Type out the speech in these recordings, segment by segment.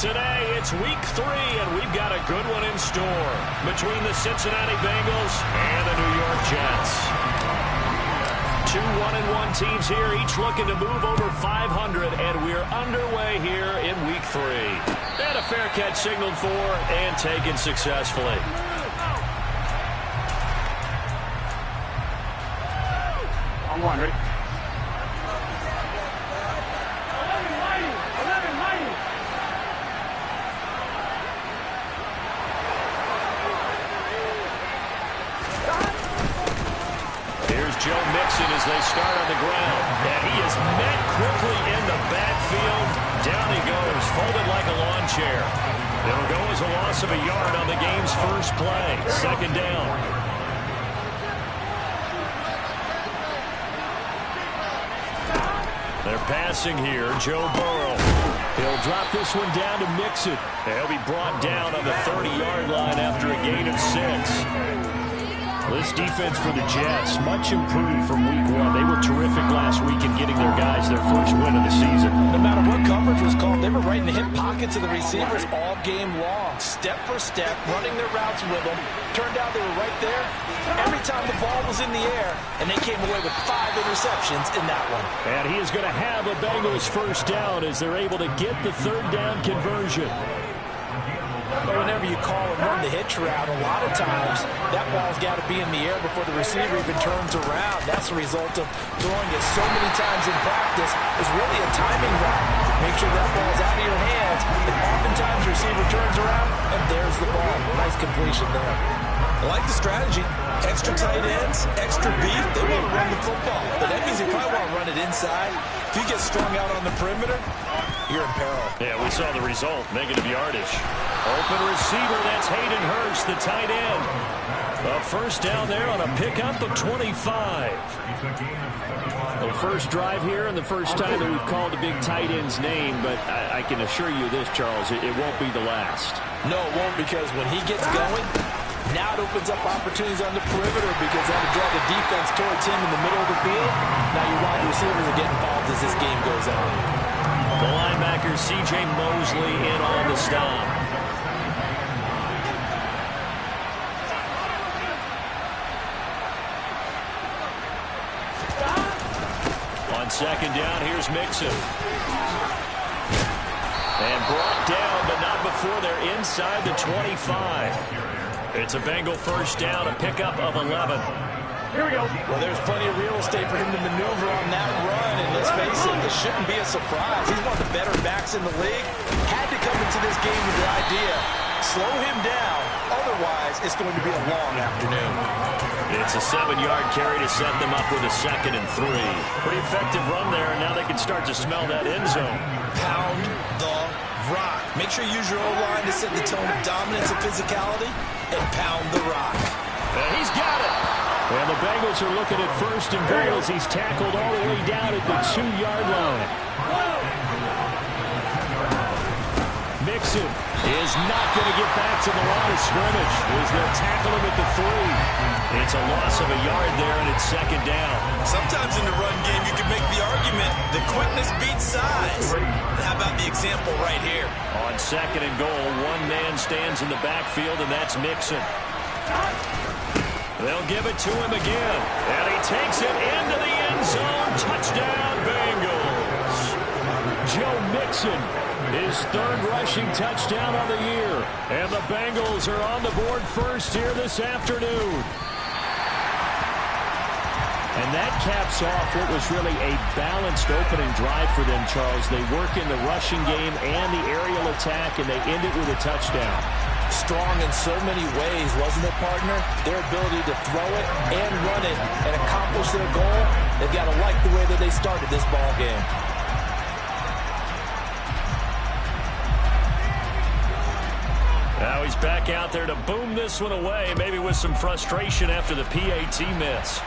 Today, it's week 3, and we've got a good one in store between the Cincinnati Bengals and the New York Jets. Two 1-1 teams here, each looking to move over 500, and we're underway here in week 3. And a fair catch signaled for and taken successfully. On one, ready? Joe Mixon as they start on the ground. And he is met quickly in the backfield. Down he goes, folded like a lawn chair. It'll go as a loss of a yard on the game's first play. Second down. They're passing here. Joe Burrow. He'll drop this one down to Mixon. He'll be brought down on the 30-yard line after a gain of 6. This defense for the Jets, much improved from week 1. They were terrific last week in getting their guys their first win of the season. No matter what coverage was called, they were right in the hip pockets of the receivers all game long. Step for step, running their routes with them. Turned out they were right there every time the ball was in the air, and they came away with 5 interceptions in that one. And he is going to have a Bengals first down as they're able to get the third down conversion. But whenever you call and run the hitch route, a lot of times that ball's got to be in the air before the receiver even turns around. That's the result of throwing it so many times in practice. It's really a timing route. Make sure that ball's out of your hands, and oftentimes the receiver turns around, and there's the ball. Nice completion there. I like the strategy. Extra tight ends, extra beef. They want to run the football, but that means they probably want to run it inside. If you get strung out on the perimeter, you're in peril. Yeah, we saw the result. Negative yardage. Open receiver, that's Hayden Hurst, the tight end. A first down there on a pickup of 25. The first drive here and the first time that we've called a big tight end's name, but I can assure you this, Charles, it won't be the last. No, it won't, because when he gets going, now it opens up opportunities on the perimeter because that'll draw the defense towards him in the middle of the field. Now your wide receivers are getting involved as this game goes on. The linebacker, C.J. Mosley, in on the stop. On second down, here's Mixon. And brought down, but not before they're inside the 25. It's a Bengal first down, a pickup of 11. Here we go. Well, there's plenty of real estate for him to maneuver on that run, and let's face it, this shouldn't be a surprise. He's one of the better backs in the league. Had to come into this game with the idea, slow him down, otherwise it's going to be a long afternoon. It's a 7-yard carry to set them up with a 2nd and 3. Pretty effective run there, and now they can start to smell that end zone. Pound the rock. Make sure you use your O-line to set the tone of dominance and physicality, and pound the rock. And he's got it. And the Bengals are looking at first and goal as he's tackled all the way down at the 2-yard line. Mixon is not going to get back to the line of scrimmage as they'll tackle him at the 3. It's a loss of a yard there, and it's second down. Sometimes in the run game, you can make the argument that quickness beats size. How about the example right here? On second and goal, one man stands in the backfield, and that's Mixon. They'll give it to him again, and he takes it into the end zone. Touchdown, Bengals. Joe Mixon, his 3rd rushing touchdown of the year. And the Bengals are on the board first here this afternoon. And that caps off what was really a balanced opening drive for them, Charles. They work in the rushing game and the aerial attack, and they end it with a touchdown. Strong in so many ways, wasn't it, partner? Their ability to throw it and run it and accomplish their goal, they've got to like the way that they started this ball game. Now he's back out there to boom this one away, maybe with some frustration after the PAT miss.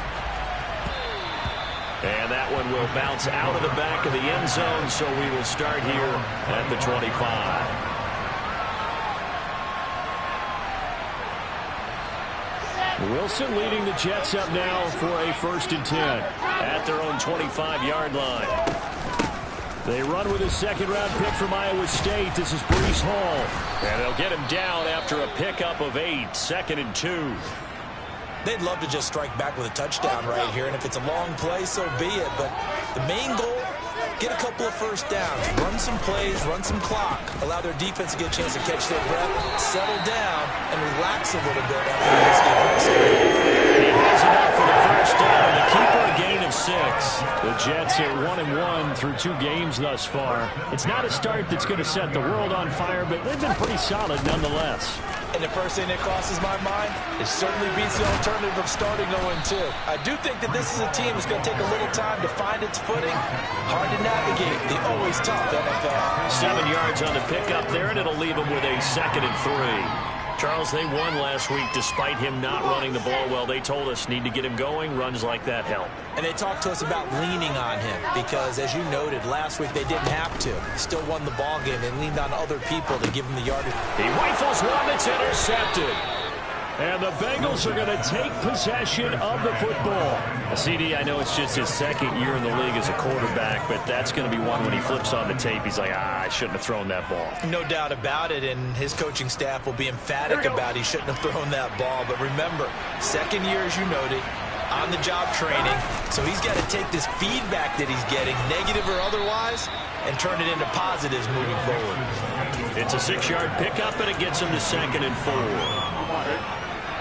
And that one will bounce out of the back of the end zone, so we will start here at the 25. Wilson leading the Jets up now for a 1st and 10 at their own 25-yard line. They run with a second-round pick from Iowa State. This is Breece Hall. And they'll get him down after a pickup of 8, 2nd and 2. They'd love to just strike back with a touchdown right here, and if it's a long play, so be it. But the main goal, get a couple of first downs, run some plays, run some clock, allow their defense to get a chance to catch their breath, settle down, and relax a little bit after this game. He has enough for the first down, and the keeper a gain of 6. The Jets are 1-1 through 2 games thus far. It's not a start that's going to set the world on fire, but they've been pretty solid nonetheless. And the first thing that crosses my mind, it certainly beats the alternative of starting 0-2. I do think that this is a team that's going to take a little time to find its footing. Hard to navigate the always tough NFL. 7 yards on the pickup there, and it'll leave them with a 2nd and 3. Charles, they won last week despite him not running the ball well. They told us need to get him going. Runs like that help. And they talked to us about leaning on him because, as you noted, last week they didn't have to. They still won the ball game. They leaned on other people to give him the yardage. He rifles one that's intercepted. And the Bengals are going to take possession of the football. CD, I know it's just his 2nd year in the league as a quarterback, but that's going to be one when he flips on the tape. He's like, I shouldn't have thrown that ball. No doubt about it, and his coaching staff will be emphatic about he shouldn't have thrown that ball. But remember, 2nd year, as you noted, on-the-job training. So he's got to take this feedback that he's getting, negative or otherwise, and turn it into positives moving forward. It's a 6-yard pickup, and it gets him to 2nd and 4.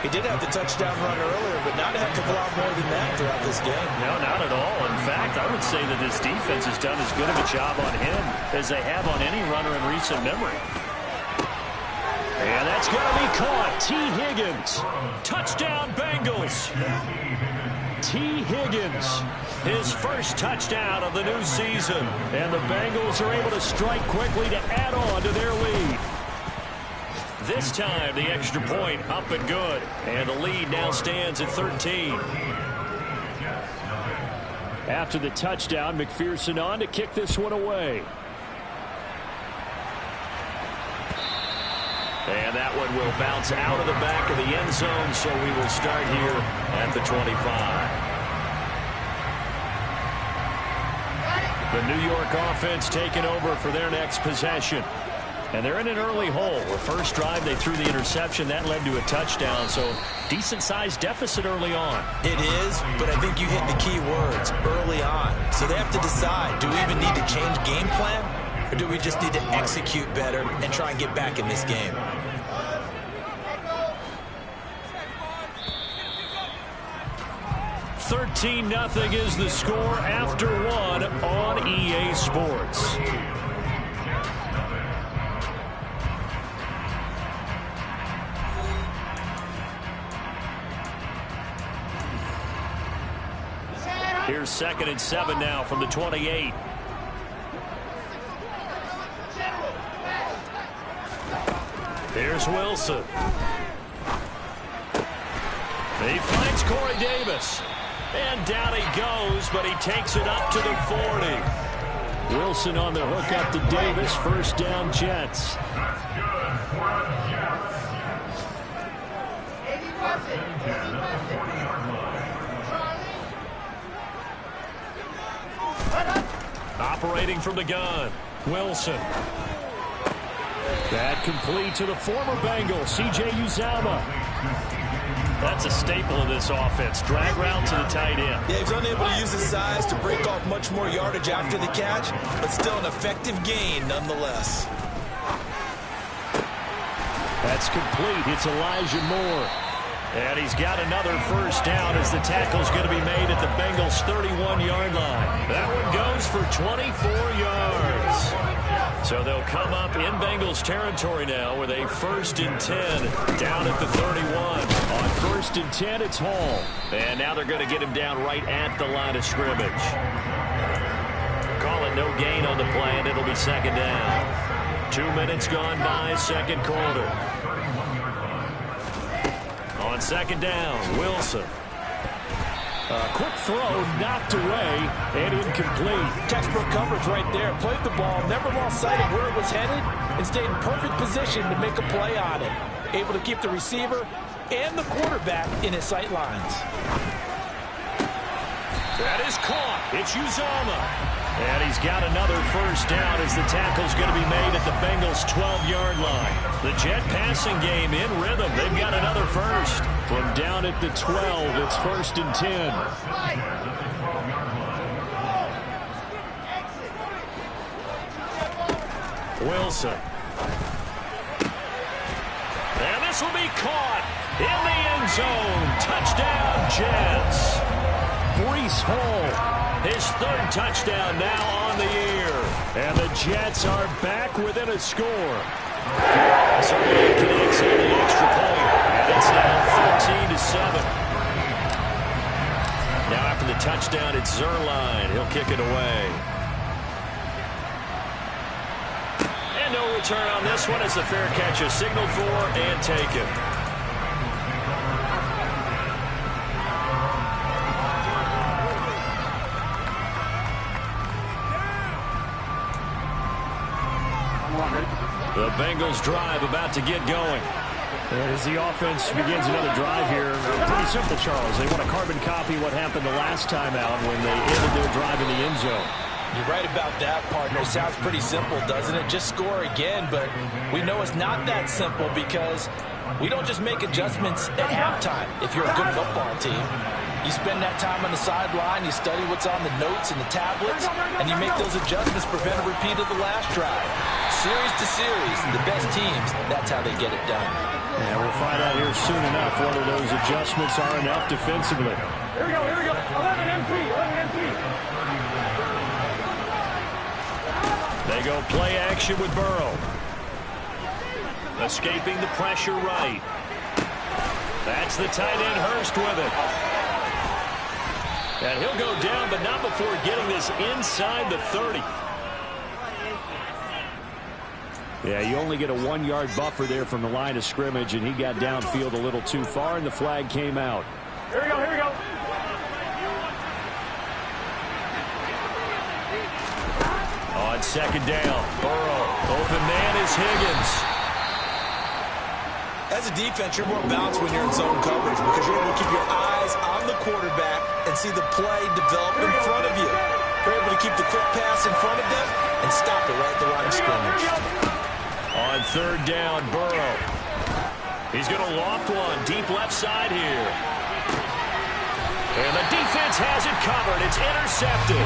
He did have the touchdown run earlier, but not a heck of a lot more than that throughout this game. No, not at all. In fact, I would say that this defense has done as good of a job on him as they have on any runner in recent memory. And that's going to be caught. T. Higgins. Touchdown, Bengals. T. Higgins. His first touchdown of the new season. And the Bengals are able to strike quickly to add on to their lead. This time, the extra point up and good. And the lead now stands at 13. After the touchdown, McPherson on to kick this one away. And that one will bounce out of the back of the end zone, so we will start here at the 25. The New York offense taking over for their next possession. And they're in an early hole. The first drive, they threw the interception. That led to a touchdown, so decent-sized deficit early on. It is, but I think you hit the key words, early on. So they have to decide, do we even need to change game plan, or do we just need to execute better and try and get back in this game? $13-0 is the score after 1 on EA Sports. Here's 2nd and 7 now from the 28. Here's Wilson. He finds Corey Davis. And down he goes, but he takes it up to the 40. Wilson on the hook up to Davis. First down, Jets. Operating from the gun, Wilson. That complete to the former Bengal, C.J. Uzomah. That's a staple of this offense. Drag route to the tight end. Yeah, he's unable to use his size to break off much more yardage after the catch, but still an effective gain nonetheless. That's complete. It's Elijah Moore. And he's got another first down as the tackle's going to be made at the Bengals' 31-yard line. That one goes for 24 yards. So they'll come up in Bengals territory now with a 1st and 10 down at the 31. On 1st and 10, it's Hall. And now they're going to get him down right at the line of scrimmage. Call it no gain on the play, and it'll be 2nd down. 2 minutes gone by, 2nd quarter. On 2nd down, Wilson. A quick throw knocked away and incomplete. Textbook coverage right there. Played the ball, never lost sight of where it was headed, and stayed in perfect position to make a play on it. Able to keep the receiver and the quarterback in his sight lines. That is caught. It's Uzomah. And he's got another first down as the tackle's going to be made at the Bengals' 12-yard line. The Jet passing game in rhythm. They've got another first. From down at the 12, it's 1st and 10. Wilson. And this will be caught in the end zone. Touchdown, Jets. Breece Hall. His 3rd touchdown now on the year. And the Jets are back within a score. So he connects on the extra point. And it's now 14-7. Now after the touchdown, it's Zerline. He'll kick it away. And no return on this one as the fair catch is signaled for and taken. The Bengals drive about to get going. And as the offense begins another drive here, pretty simple, Charles. They want to carbon copy what happened the last time out when they ended their drive in the end zone. You're right about that, partner. Sounds pretty simple, doesn't it? Just score again, but we know it's not that simple because we don't just make adjustments at halftime if you're a good football team. You spend that time on the sideline, you study what's on the notes and the tablets, and you make those adjustments, prevent a repeat of the last drive. Series to series, the best teams, that's how they get it done. And we'll find out here soon enough whether those adjustments are enough defensively. Here we go, here we go. 11 MP, 11 MP. They go play action with Burrow. Escaping the pressure right. That's the tight end Hurst with it. And he'll go down, but not before getting this inside the 30. Yeah, you only get a 1-yard buffer there from the line of scrimmage, and he got downfield a little too far, and the flag came out. Here we go, here we go. On 2nd down, Burrow. Open man is Higgins. As a defense, you're more balanced when you're in zone coverage because you're able to keep your eyes on the quarterback and see the play develop in front of you. You're able to keep the quick pass in front of them and stop it right at the line of scrimmage. On 3rd down, Burrow. He's going to loft one deep left side here. And the defense has it covered. It's intercepted.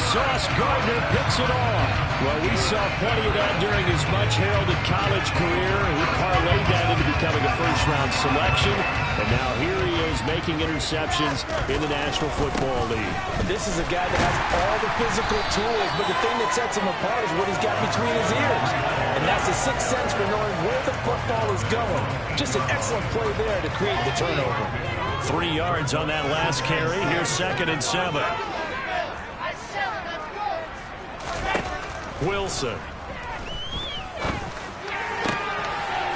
Sauce Gardner picks it off. Well, we saw plenty of that during his much-heralded college career. He parlayed that into becoming a first-round selection. And now here he is making interceptions in the National Football League. This is a guy that has all the physical tools, but the thing that sets him apart is what he's got between his ears. And that's the sixth sense for knowing where the football is going. Just an excellent play there to create the turnover. 3 yards on that last carry. Here's 2nd and 7. Wilson.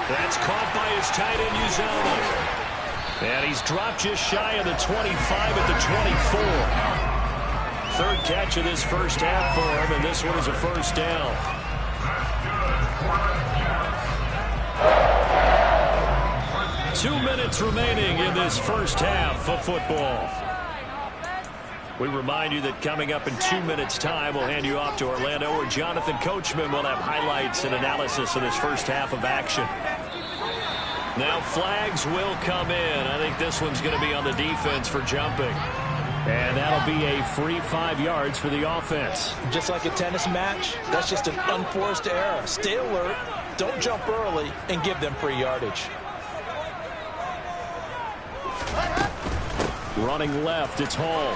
That's caught by his tight end, Uzomah. And he's dropped just shy of the 25 at the 24. 3rd catch of this first half for him, and this one is a first down. Two minutes remaining in this first half of football. We remind you that coming up in 2 minutes' time, we'll hand you off to Orlando, where Jonathan Coachman will have highlights and analysis of this first half of action. Now flags will come in. I think this one's going to be on the defense for jumping. And that'll be a free 5 yards for the offense. Just like a tennis match, that's just an unforced error. Stay alert, don't jump early, and give them free yardage. Running left, it's Hall.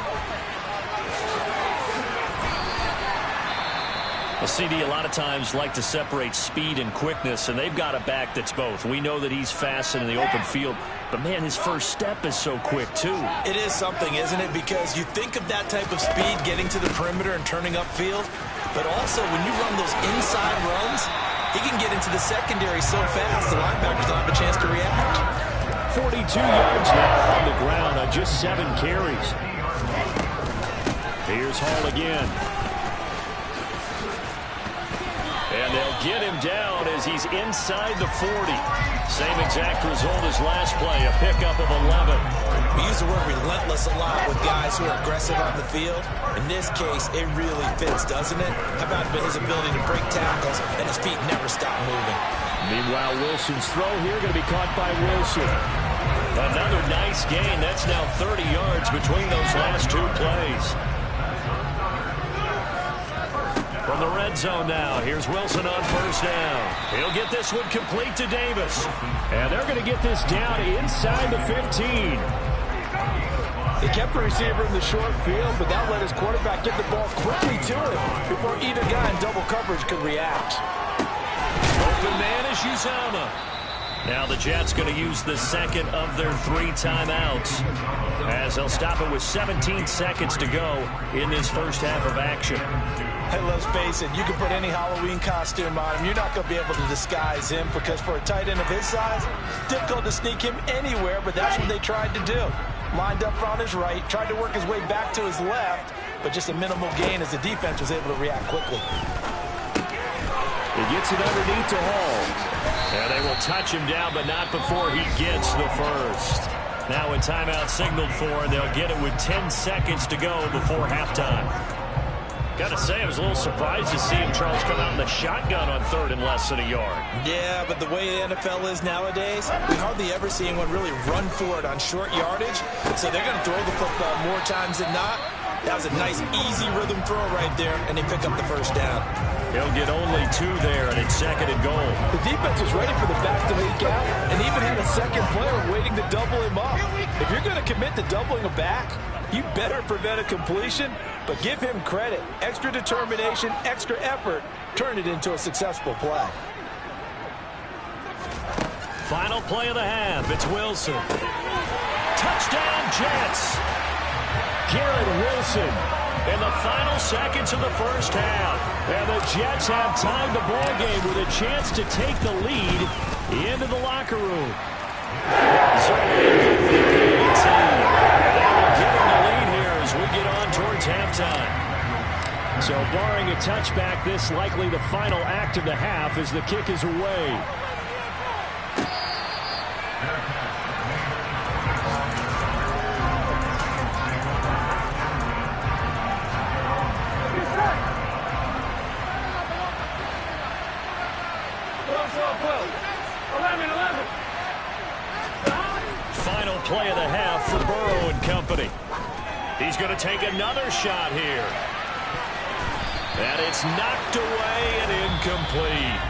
A CD a lot of times like to separate speed and quickness, and they've got a back that's both. We know that he's fast in the open field, but, man, his first step is so quick, too. It is something, isn't it? Because you think of that type of speed getting to the perimeter and turning upfield, but also when you run those inside runs, he can get into the secondary so fast the linebackers don't have a chance to react. 42 yards now on the ground on just 7 carries. Here's Hall again. And they'll get him down as as he's inside the 40. Same exact result as last play, a pickup of 11. We use the word relentless a lot with guys who are aggressive on the field. In this case, it really fits, doesn't it? How about his ability to break tackles and his feet never stop moving? Meanwhile, Wilson's throw here going to be caught by Wilson. Another nice gain. That's now 30 yards between those last two plays. From the red zone now, here's Wilson on first down. He'll get this one complete to Davis. And they're going to get this down inside the 15. They kept the receiver in the short field, but that let his quarterback get the ball quickly to him before either guy in double coverage could react. Open man is Uzama. Now the Jets going to use the second of their 3 timeouts as they'll stop it with 17 seconds to go in this first half of action. Hey, let's face it, you can put any Halloween costume on him. You're not going to be able to disguise him because for a tight end of his size, difficult to sneak him anywhere, but that's what they tried to do. Lined up on his right, tried to work his way back to his left, but just a minimal gain as the defense was able to react quickly. He gets it underneath to Hall. And they will touch him down, but not before he gets the first. Now a timeout signaled for, and they'll get it with 10 seconds to go before halftime. Got to say, I was a little surprised to see him, Charles, come out in the shotgun on third and less than a yard. Yeah, but the way the NFL is nowadays, we hardly ever see anyone really run for it on short yardage. So they're going to throw the football more times than not. That was a nice, easy rhythm throw right there, and they pick up the first down. He'll get only 2 there, and it's second and goal. The defense was ready for the back to leak out and even had a second player waiting to double him up. If you're going to commit to doubling a back, you better prevent a completion, but give him credit. Extra determination, extra effort, turn it into a successful play. Final play of the half, it's Wilson. Touchdown, Jets! Garrett Wilson in the final seconds of the first half. And the Jets have tied the ball game with a chance to take the lead into the locker room. So as we get on towards halftime. So barring a touchback, this likely the final act of the half as the kick is away. Final play of the half for Burrow and company. He's going to take another shot here. And it's knocked away and incomplete.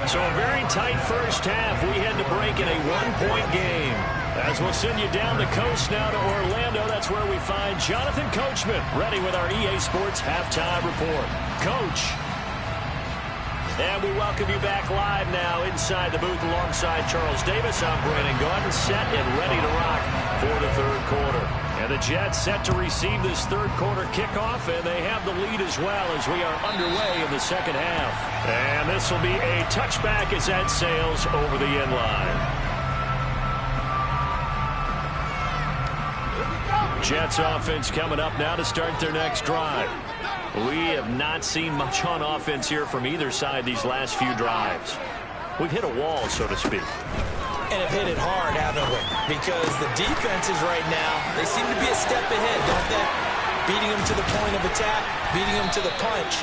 So a very tight first half. We had to break in a 1-point game. As we'll send you down the coast now to Orlando, that's where we find Jonathan Coachman, ready with our EA Sports Halftime Report. Coach. And we welcome you back live now inside the booth alongside Charles Davis. I'm Brandon Gaudin, set and ready to rock for the third quarter. And the Jets set to receive this third quarter kickoff, and they have the lead as well as we are underway in the second half. And this will be a touchback as that sails over the end line. Jets offense coming up now to start their next drive. We have not seen much on offense here from either side these last few drives. We've hit a wall, so to speak. And have hit it hard, haven't we? Because the defenses right now, they seem to be a step ahead, don't they? Beating them to the point of attack, beating them to the punch.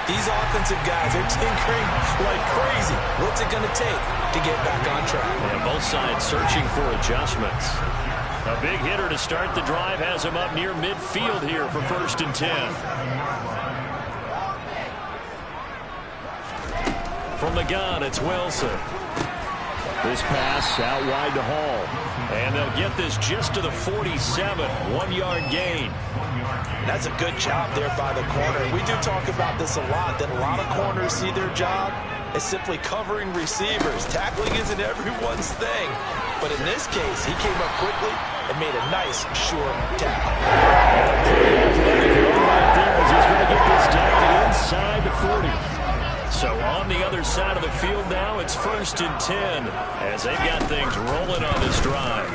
These offensive guys are tinkering like crazy. What's it going to take to get back on track? And both sides searching for adjustments. A big hitter to start the drive has him up near midfield here for 1st and 10. From the gun, it's Wilson. This pass out wide to Hall. And they'll get this just to the 47, 1-yard gain. That's a good job there by the corner. We do talk about this a lot, that a lot of corners see their job as simply covering receivers. Tackling isn't everyone's thing. But in this case, he came up quickly and made a nice, short tackle. Right there as he's going to get this down inside the 40. So on the other side of the field now, it's 1st and 10 as they've got things rolling on this drive.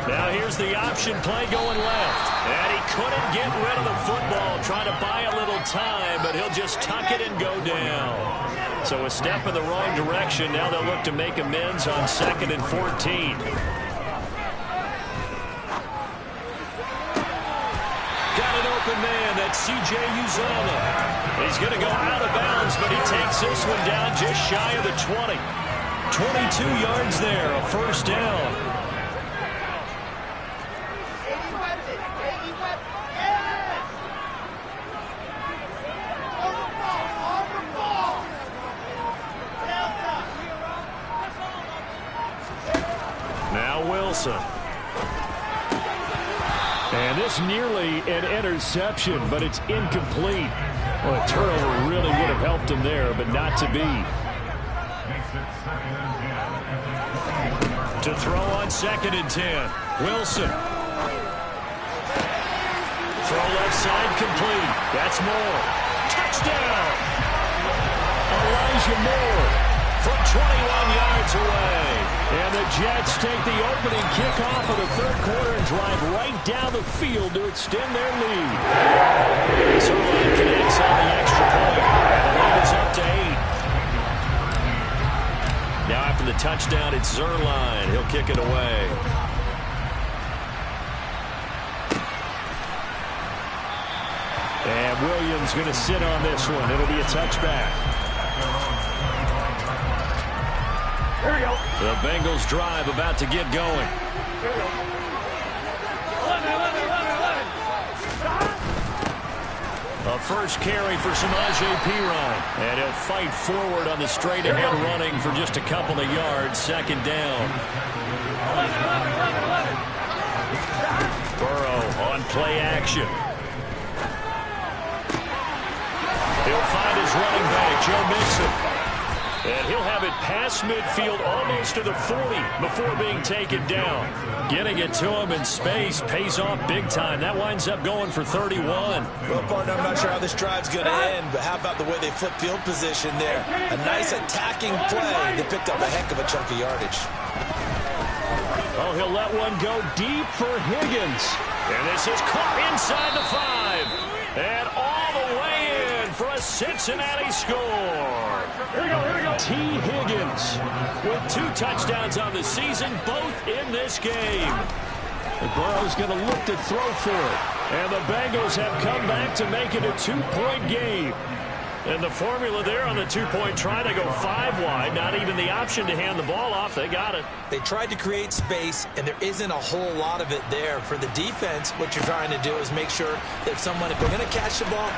Now here's the option play going left. And he couldn't get rid of the football, trying to buy a little time, but he'll just tuck it and go down. So a step in the wrong direction. Now they'll look to make amends on 2nd and 14. Got an open man. That's C.J. Uzomah. He's going to go out of bounds, but he takes this one down just shy of the 20. 22 yards there, a first down. And this nearly an interception, but it's incomplete. Well, a turnover really would have helped him there, but not to be. To throw on 2nd and 10. Wilson. Throw left side complete. That's Moore. Touchdown! Elijah Moore from 21 yards away. And the Jets take the opening kickoff of the third quarter and drive right down the field to extend their lead. Zerline connects on the extra point. And the lead is up to 8. Now after the touchdown, it's Zerline. He'll kick it away. And Williams going to sit on this one. It'll be a touchback. Here we go. The Bengals drive about to get going. Here we go. 11. A first carry for Samaje Perine. And he'll fight forward on the straight-ahead running for just a couple of yards. 2nd down. 11. Burrow on play action. He'll find his running back, Joe Mixon. And he'll have it past midfield almost to the 40 before being taken down. Getting it to him in space pays off big time. That winds up going for 31. Well, partner, I'm not sure how this drive's going to end, but how about the way they flip field position there? A nice attacking play. They picked up a heck of a chunk of yardage. Oh, he'll let one go deep for Higgins. And this is caught inside the 5. And all the way in for a Cincinnati score. Here we go. T. Higgins with 2 touchdowns on the season, both in this game. And Burrow's going to look to throw for it. And the Bengals have come back to make it a 2-point game. And the formula there on the 2-point try to go 5 wide. Not even the option to hand the ball off. They got it. They tried to create space, and there isn't a whole lot of it there. For the defense, what you're trying to do is make sure that someone, if they're going to catch the ball,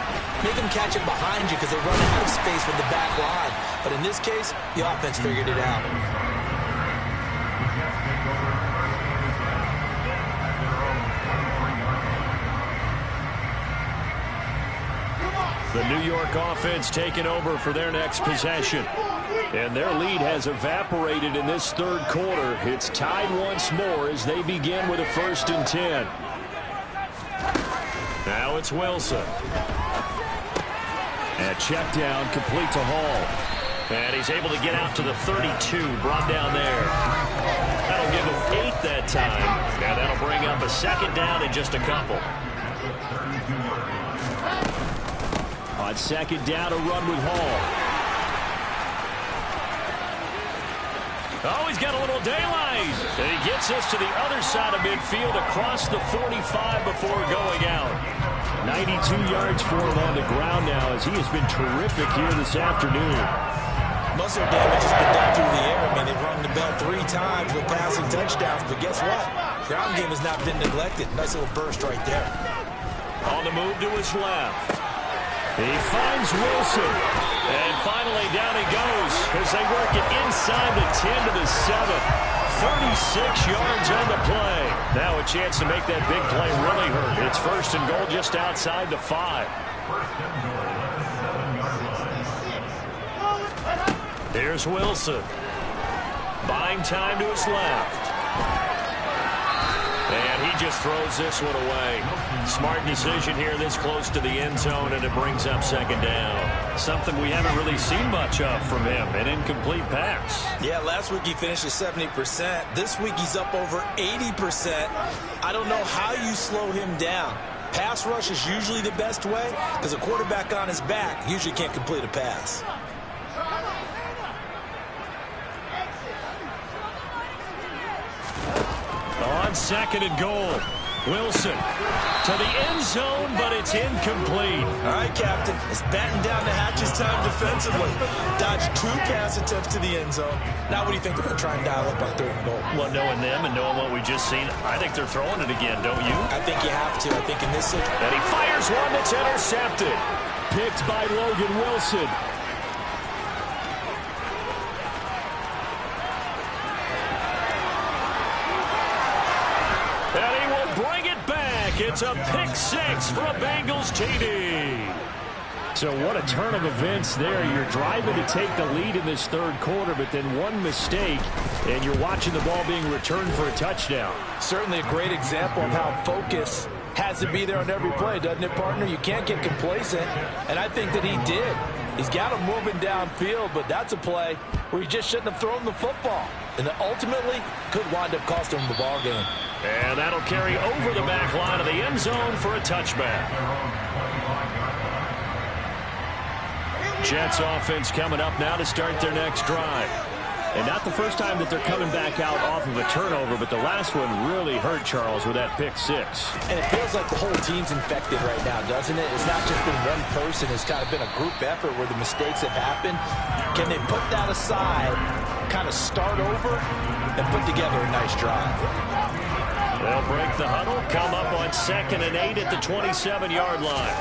make them catch it behind you because they run out of space with the back line. But in this case, the offense figured it out. The New York offense taking over for their next possession. And their lead has evaporated in this third quarter. It's tied once more as they begin with a 1st and 10. Now it's Wilson. And check down complete to Hall. And he's able to get out to the 32, brought down there. That'll give him 8 that time. And that'll bring up a 2nd down in just a couple. On 2nd down, a run with Hall. Oh, he's got a little daylight. And he gets us to the other side of midfield across the 45 before going out. 92 yards for him on the ground now as he has been terrific here this afternoon. Muscle damage has been done through the air. I mean, they've rung the bell 3 times with passing touchdowns. But guess what? Ground game has not been neglected. Nice little burst right there. On the move to his left. He finds Wilson. And finally down he goes as they work it inside the 10 to the 7. 36 yards on the play. Now a chance to make that big play really hurt. It's 1st and goal just outside the 5. Here's Wilson. Buying time to his left. And he just throws this one away. Smart decision here this close to the end zone, and it brings up 2nd down. Something we haven't really seen much of from him, an incomplete pass. Yeah, last week he finished at 70%. This week he's up over 80%. I don't know how you slow him down. Pass rush is usually the best way because a quarterback on his back usually can't complete a pass. on 2nd and goal. Wilson to the end zone, but it's incomplete. All right, Captain. It's batten down the hatches time defensively. Dodged 2 pass attempts to the end zone. Now what do you think they're going to try and dial up on 3rd and goal? Well, knowing them and knowing what we just seen, I think they're throwing it again, don't you? I think you have to. I think in this situation. And he fires one that's intercepted. Picked by Logan Wilson. And he will bring it back. It's a pick 6 for a Bengals TD. So what a turn of events there. You're driving to take the lead in this 3rd quarter, but then one mistake, and you're watching the ball being returned for a touchdown. Certainly a great example of how focus has to be there on every play, doesn't it, partner? You can't get complacent, and I think that he did. He's got him moving downfield, but that's a play where he just shouldn't have thrown the football. And ultimately could wind up costing him the ball game. And that'll carry over the back line of the end zone for a touchback. Jets offense coming up now to start their next drive. And not the first time that they're coming back out off of a turnover, but the last one really hurt Charles with that pick 6. And it feels like the whole team's infected right now, doesn't it? It's not just been one person. It's kind of been a group effort where the mistakes have happened. Can they put that aside, kind of start over, and put together a nice drive? They'll break the huddle, come up on 2nd and 8 at the 27-yard line.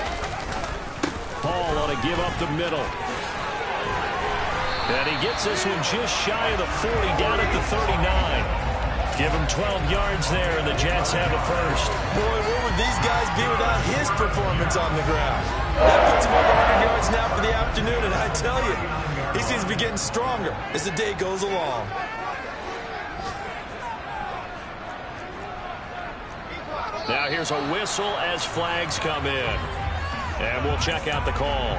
Paul ought to give up the middle. And he gets this one just shy of the 40, down at the 39. Give him 12 yards there, and the Jets have a first. Boy, where would these guys be without his performance on the ground? That puts him over 100 yards now for the afternoon, and I tell you, he seems to be getting stronger as the day goes along. Now here's a whistle as flags come in. And we'll check out the call.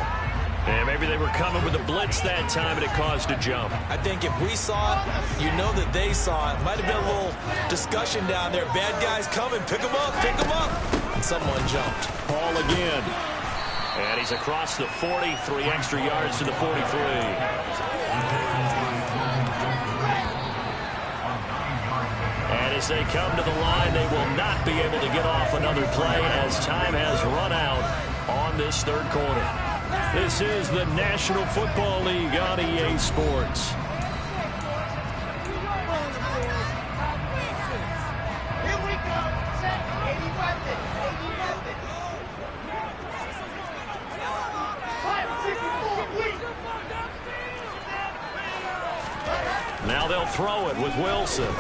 And maybe they were coming with a blitz that time, and it caused a jump. I think if we saw it, you know that they saw it. Might have been a little discussion down there. Bad guys coming. Pick them up. Pick them up. And someone jumped. Paul again. And he's across the 40. 3 extra yards to the 43. And as they come to the line, they will not be able to get off another play as time has run out on this 3rd quarter. This is the National Football League on EA Sports. Now they'll throw it with Wilson.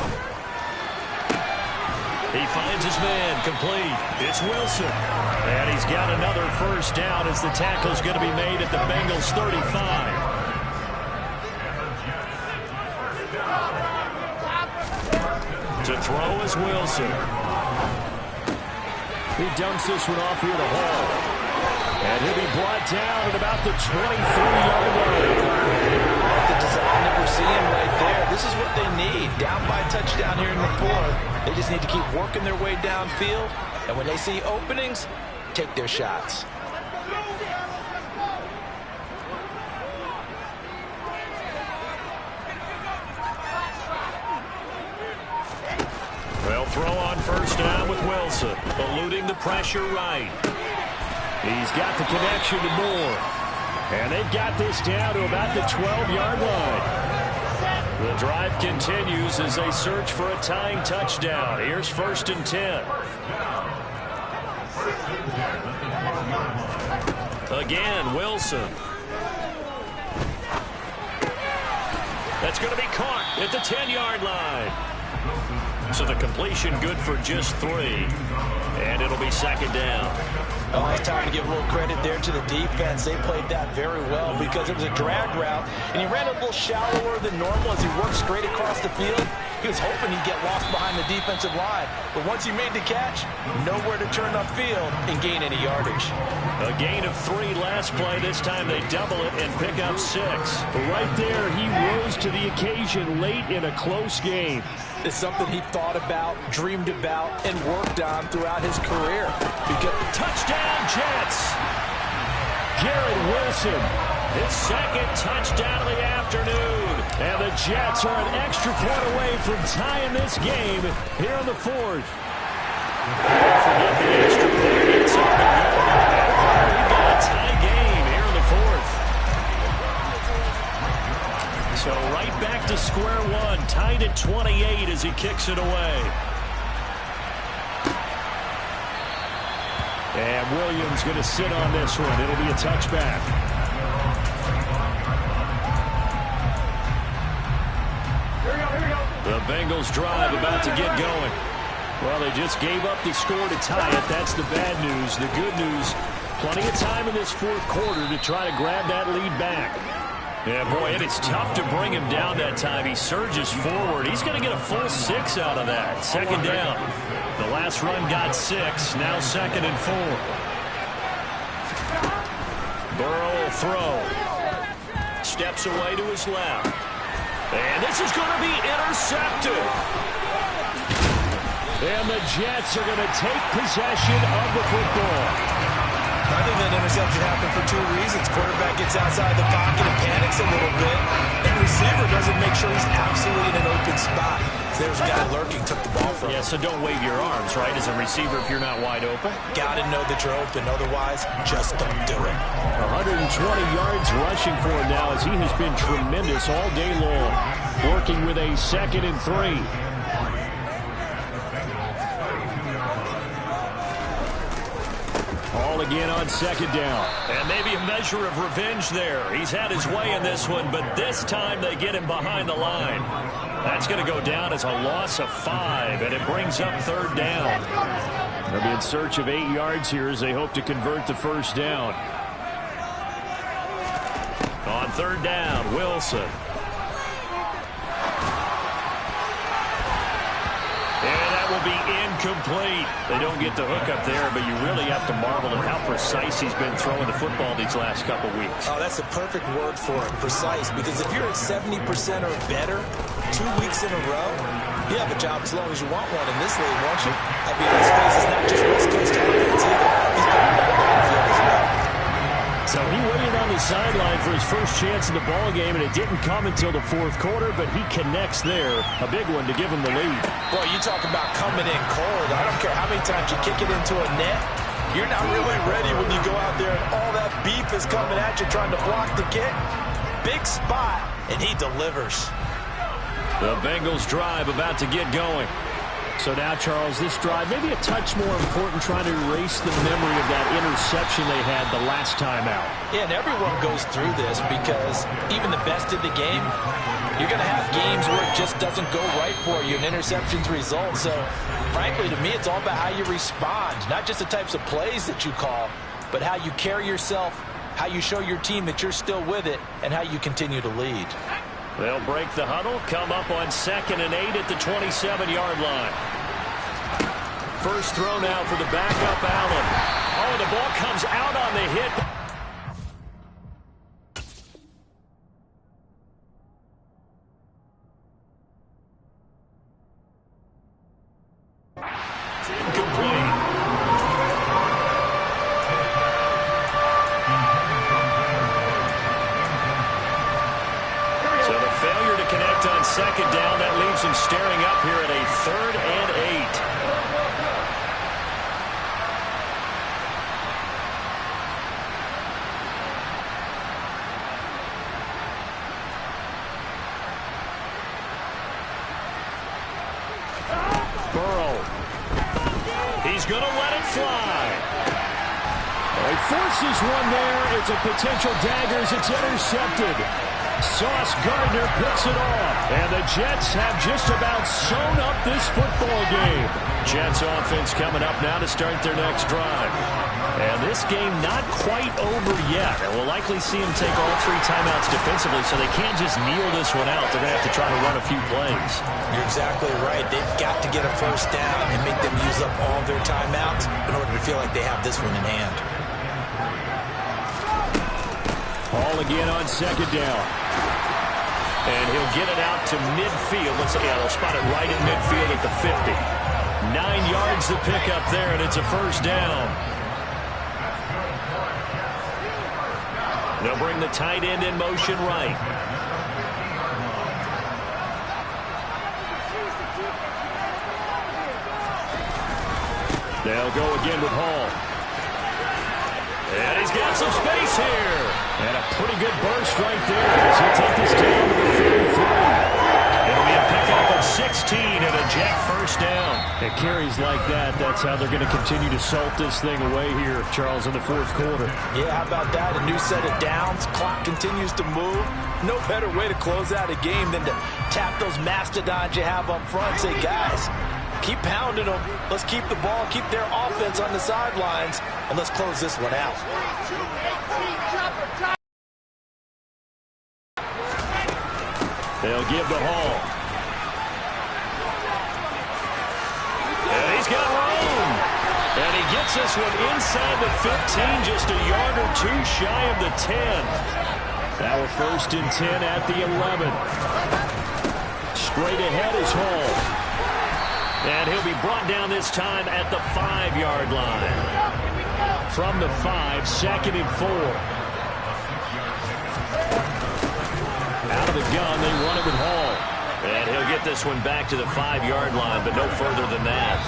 He finds his man, complete. It's Wilson. And he's got another first down as the tackle's going to be made at the Bengals 35. To throw is Wilson. He dumps this one off here to Hall. And he'll be brought down at about the 23-yard line. The design that we're seeing right there, this is what they need. Down by a touchdown here in the 4th. They just need to keep working their way downfield. And when they see openings, take their shots. They'll throw on first down with Wilson, eluding the pressure right. He's got the connection to Moore. And they've got this down to about the 12-yard line. The drive continues as they search for a tying touchdown. Here's 1st and 10. Again, Wilson. That's going to be caught at the 10-yard line. So the completion good for just 3. And it'll be 2nd down. Oh, it's time to give a little credit there to the defense. They played that very well because it was a drag route, and he ran a little shallower than normal as he worked straight across the field. He was hoping he'd get lost behind the defensive line, but once he made the catch, nowhere to turn upfield and gain any yardage. A gain of 3 last play. This time they double it and pick up 6. Right there, he rose to the occasion late in a close game. It's something he thought about, dreamed about, and worked on throughout his career. Touchdown, Jets! Garrett Wilson His second touchdown of the afternoon. And the Jets are an extra point away from tying this game here in the fourth. Don't forget the extra point. It's up and good. We've got a tie game here in the fourth. So right back to square one. Tied at 28 as he kicks it away. And Williams going to sit on this one. It'll be a touchback. The Bengals drive about to get going. Well, they just gave up the score to tie it. That's the bad news. The good news, plenty of time in this fourth quarter to try to grab that lead back. Yeah, boy, it is tough to bring him down that time. He surges forward. He's going to get a full 6 out of that. Second down. The last run got 6. Now 2nd and 4. Burrow will throw. Steps away to his left. And this is going to be intercepted. And the Jets are going to take possession of the football. I think that interception happened for 2 reasons. Quarterback gets outside the pocket and panics a little bit. And receiver doesn't make sure he's absolutely in an open spot. So there's a guy lurking, took the ball from him. Yeah, so don't wave your arms, right, as a receiver if you're not wide open. Got to know that you're open. Otherwise, just don't do it. 120 yards rushing for him now as he has been tremendous all day long. Working with a 2nd and 3. All again on 2nd down. And maybe a measure of revenge there. He's had his way in this one, but this time they get him behind the line. That's going to go down as a loss of 5, and it brings up 3rd down. They'll be in search of 8 yards here as they hope to convert the 1st down. On 3rd down, Wilson. Will be incomplete. They don't get the hook up there, but you really have to marvel at how precise he's been throwing the football these last couple weeks. Oh, that's a perfect word for it, precise, because if you're at 70% or better 2 weeks in a row, you have a job as long as you want one in this league, won't you? I mean, let's face it, it's not just West Coast offense either. He's putting that downfield as well. So he waited on the sideline for his first chance in the ball game, and it didn't come until the 4th quarter, but he connects there. A big one to give him the lead. Boy, you talk about coming in cold. I don't care how many times you kick it into a net. You're not really ready when you go out there and all that beef is coming at you trying to block the kick. Big spot, and he delivers. The Bengals drive about to get going. So now, Charles, this drive maybe a touch more important, trying to erase the memory of that interception they had the last time out. Yeah, and everyone goes through this because even the best in the game, you're going to have games where it just doesn't go right for you, and interceptions result. So, frankly, to me, it's all about how you respond, not just the types of plays that you call, but how you carry yourself, how you show your team that you're still with it, and how you continue to lead. They'll break the huddle, come up on 2nd and 8 at the 27-yard line. First throw now for the backup Allen. Oh, the ball comes out on the hit. It's incomplete. So the failure to connect on 2nd down, that leaves him staring up here at a 3rd and 8. Going to let it fly. He forces one there. It's a potential dagger as it's intercepted. Sauce Gardner picks it off. And the Jets have just about sewn up this football game. Jets offense coming up now to start their next drive. And this game not quite over yet. And we'll likely see them take all 3 timeouts defensively, so they can't just kneel this one out. They're going to have to try to run a few plays. You're exactly right. They've got to get a first down and make them use up all their timeouts in order to feel like they have this one in hand. Ball again on 2nd down. And he'll get it out to midfield. Let's see, they'll spot it right in midfield at the 50. 9 yards to pick up there, and it's a first down. They'll bring the tight end in motion right. They'll go again with Hall. And he's got some space here. And a pretty good burst right there as he'll take this down to the 33. It'll be a pickup of 16 and a Jet first down. And carries like that, that's how they're going to continue to salt this thing away here, Charles, in the fourth quarter. Yeah, how about that? A new set of downs. Clock continues to move. No better way to close out a game than to tap those mastodons you have up front. Say, guys, keep pounding them. Let's keep the ball, keep their offense on the sidelines, and let's close this one out. They'll give the Hall. And he's got room. And he gets this one inside the 15, just a yard or two shy of the 10. Now we're 1st and 10 at the 11. Straight ahead is Hall. And he'll be brought down this time at the 5-yard line. From the 5, 2nd and 4. Out of the gun, they run it with Hall. And he'll get this one back to the 5-yard line, but no further than that.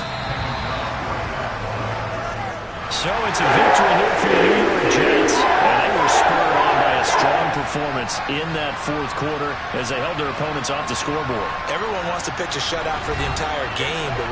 So it's a victory here for the New York Jets. And they were spurred on by a strong performance in that fourth quarter as they held their opponents off the scoreboard. Everyone wants to pitch a shutout for the entire game, but when